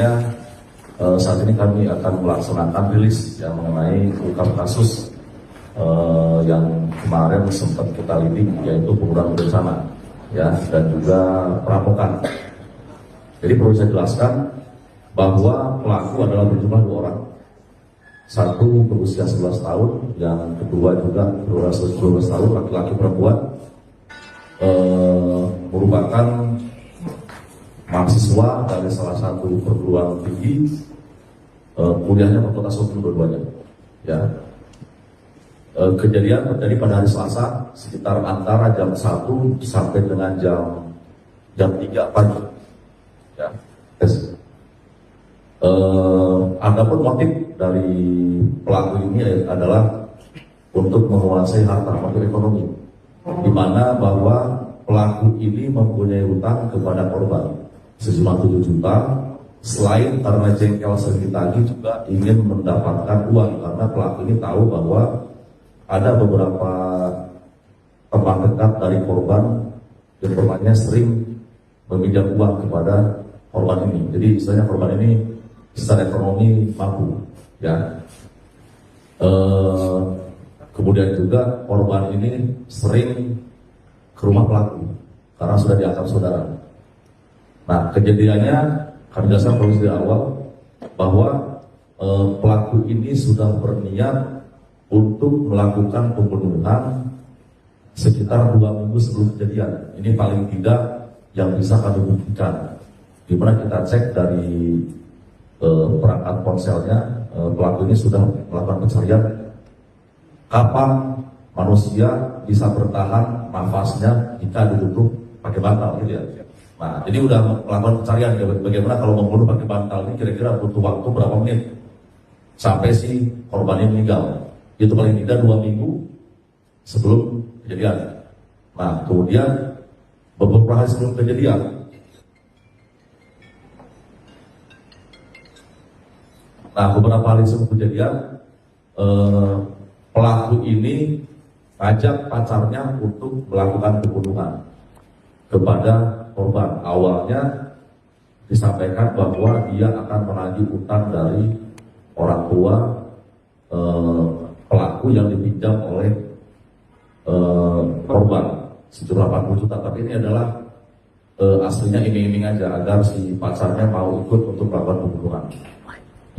Ya, saat ini kami akan melaksanakan rilis yang mengenai ungkap kasus yang kemarin sempat kita lidik, yaitu pembunuhan berencana, ya, dan juga perampokan. Jadi perlu saya jelaskan bahwa pelaku adalah berjumlah 2 orang. Satu berusia 11 tahun, yang kedua juga berusia 12 tahun, laki-laki perempuan, merupakan mahasiswa dari salah satu perguruan tinggi, kuliahnya Fakultas Hukum dua-duanya. Ya. Kejadian terjadi pada hari Selasa sekitar antara jam 1 sampai dengan jam 3 pagi. Ya. Adapun motif dari pelaku ini adalah untuk menguasai harta, motif ekonomi, di mana bahwa pelaku ini mempunyai hutang kepada korban sejumlah 7 juta. Selain karena jengkel sering ditagih, juga ingin mendapatkan uang karena pelaku ini tahu bahwa ada beberapa teman dekat dari korban yang korbannya sering meminjam uang kepada korban ini. Jadi istilahnya korban ini secara ekonomi mampu, ya. Kemudian juga korban ini sering ke rumah pelaku karena sudah dianggap saudara. Nah, kejadiannya kami jelaskan polisi dari awal bahwa pelaku ini sudah berniat untuk melakukan pembunuhan sekitar 2 minggu sebelum kejadian. Ini paling tidak yang bisa kami buktikan. Di mana kita cek dari perangkat ponselnya, pelaku ini sudah melakukan pencarian kapan manusia bisa bertahan nafasnya jika ditutup pakai bantal, gitu ya. Nah, jadi udah melakukan pencarian bagaimana kalau membunuh pakai bantal ini kira-kira butuh waktu berapa menit sampai si korbannya meninggal. Itu paling tidak 2 minggu sebelum kejadian. Nah, kemudian beberapa hari sebelum kejadian, pelaku ini ajak pacarnya untuk melakukan pembunuhan kepada korban. Awalnya disampaikan bahwa dia akan menagih utang dari orang tua pelaku yang dipinjam oleh korban sejumlah 40 juta. Tapi ini adalah aslinya iming-iming aja agar si pacarnya mau ikut untuk melakukan pembunuhan.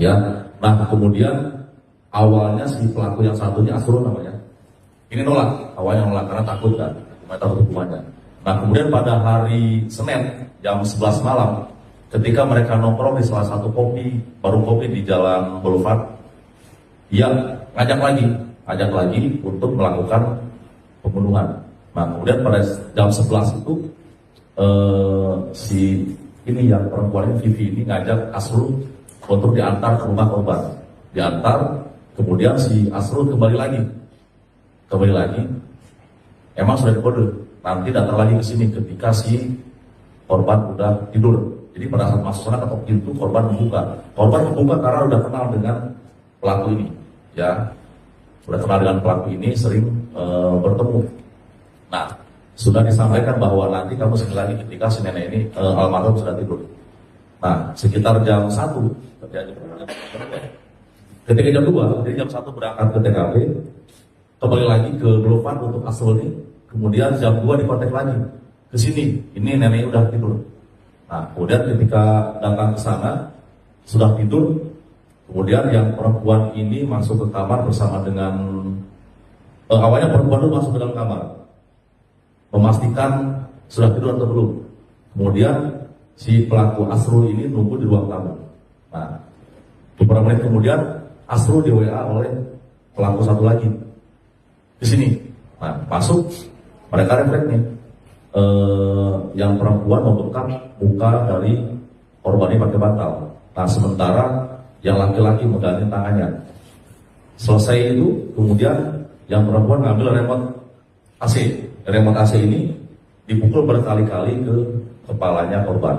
Ya, nah kemudian awalnya si pelaku yang satunya Asrul namanya, ini awalnya nolak karena takut kan, takut hukumannya. Nah kemudian pada hari Senin jam 11 malam, ketika mereka nongkrong di salah satu warung kopi di Jalan Boulevard, dia ngajak lagi untuk melakukan pembunuhan. Nah kemudian pada jam 11 itu si ini yang perempuan ini, Vivi ini, ngajak Asrul untuk diantar ke rumah korban. Diantar, kemudian si Asrul kembali lagi. Emang sudah dikode, nanti datang lagi ke sini ketika si korban udah tidur. Jadi pada saat masuk sana ketok pintu, korban membuka. Korban membuka karena udah kenal dengan pelaku ini, ya. Udah kenal dengan pelaku ini, sering bertemu. Nah, sudah disampaikan bahwa nanti kamu sekali lagi ketika si nenek ini almarhum sudah tidur. Nah, sekitar jam 1 ketika jam 2, jadi jam 1 berangkat ke TKP, kembali lagi ke Boulevard untuk Asrul ini. Kemudian jam 2 dikontak lagi ke sini, ini neneknya udah tidur. Nah, kemudian ketika datang ke sana sudah tidur, kemudian yang perempuan ini masuk ke kamar bersama dengan awalnya perempuan itu masuk ke dalam kamar memastikan sudah tidur atau belum. Kemudian si pelaku Asrul ini nunggu di ruang tamu. Nah, beberapa menit kemudian Asrul di WA oleh pelaku satu lagi di sini. Nah, masuk, mereka refleks nih. Yang perempuan membekap muka dari korban ini pakai bantal. Nah, sementara yang laki-laki megangin tangannya. Selesai itu, kemudian yang perempuan ngambil remote AC. Remote AC ini dipukul berkali-kali ke kepalanya korban.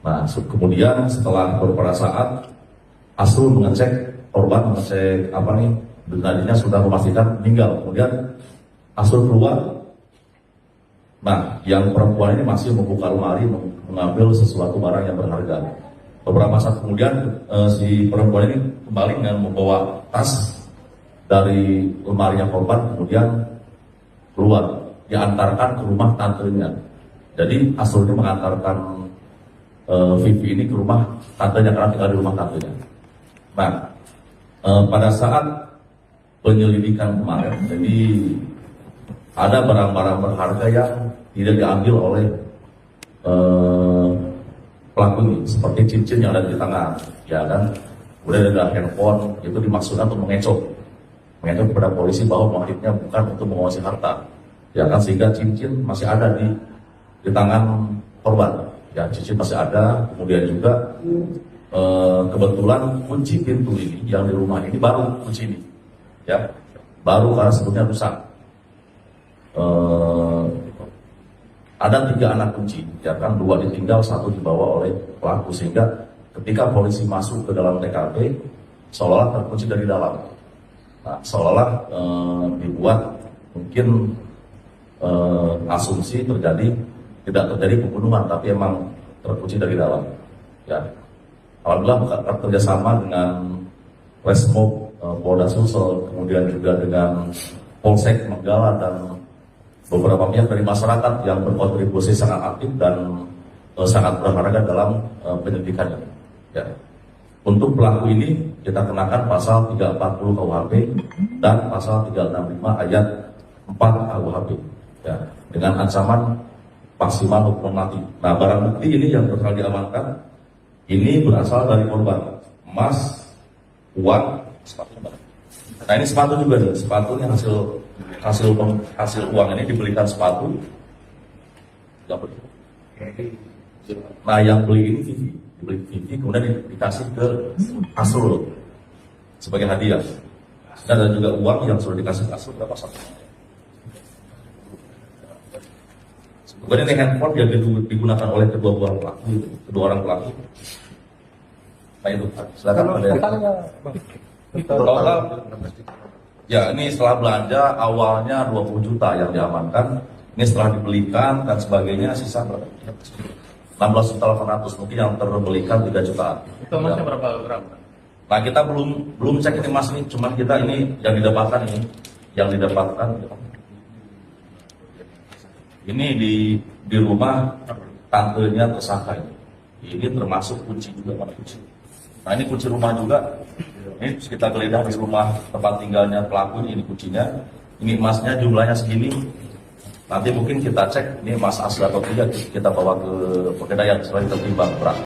Nah, kemudian setelah beberapa saat Asrul mengecek korban, mengecek nadinya sudah memastikan meninggal. Kemudian Asrul keluar. Nah, yang perempuan ini masih membuka lemari mengambil sesuatu barang yang berharga. Beberapa saat kemudian si perempuan ini kembali dengan membawa tas dari lemarinya korban, kemudian keluar, diantarkan ke rumah tantenya. Jadi Asrul ini mengantarkan Vivi ini ke rumah tantenya karena tinggal di rumah tantenya. Nah, pada saat penyelidikan kemarin, jadi ada barang-barang berharga yang tidak diambil oleh pelaku ini, seperti cincin yang ada di tangan, ya kan. Kemudian ada handphone, itu dimaksudkan untuk mengecoh kepada polisi bahwa motifnya bukan untuk menguasai harta, ya kan, sehingga cincin masih ada di tangan korban, ya, cincin masih ada. Kemudian juga kebetulan kunci pintu ini yang di rumah ini baru, kunci ini, ya, baru karena sebetulnya rusak. Ada 3 anak kunci, ya kan, 2 ditinggal, 1 dibawa oleh pelaku, sehingga ketika polisi masuk ke dalam TKP seolah-olah terkunci dari dalam. Nah, seolah-olah dibuat mungkin asumsi tidak terjadi pembunuhan, tapi emang terkunci dari dalam. Ya, alhamdulillah kerjasama dengan Resmob Polda Sulsel, kemudian juga dengan Polsek Manggala dan beberapa pihak dari masyarakat yang berkontribusi sangat aktif dan sangat berharga dalam penyelidikannya. Ya. Untuk pelaku ini kita kenakan pasal 340 KUHP dan pasal 365 ayat 4 KUHP, ya, dengan ancaman maksimal hukuman mati. Nah, barang bukti ini yang berhasil diamankan ini berasal dari korban, emas, uang, sepatu. Nah, ini sepatu juga nih, sepatu yang hasil uang ini dibelikan sepatu. Nah, yang beli ini Vivi, kemudian dikasih ke Asrul sebagai hadiah. Dan ada juga uang yang sudah dikasih ke Asrul berapa satu. Kemudian ini handphone yang digunakan oleh kedua orang pelaku. Nah, itu silakan ada. Total, ya, ini setelah belanja awalnya 20 juta yang diamankan, ini setelah dibelikan dan sebagainya sisa berapa? 16.800.000, mungkin yang terbelikan 3 jutaan. Itu emasnya berapa gram? Nah, kita belum cek ini emas ini, cuman kita ini yang didapatkan ini di rumah tantenya tersangka ini. Ini termasuk kunci juga, mana kunci. Nah, ini kunci rumah juga. Ini kita geledah di rumah tempat tinggalnya pelaku, ini kuncinya. Ini emasnya jumlahnya segini. Nanti mungkin kita cek ini emas asli atau tidak, kita bawa ke Pegadaian setelah kita timbang berat.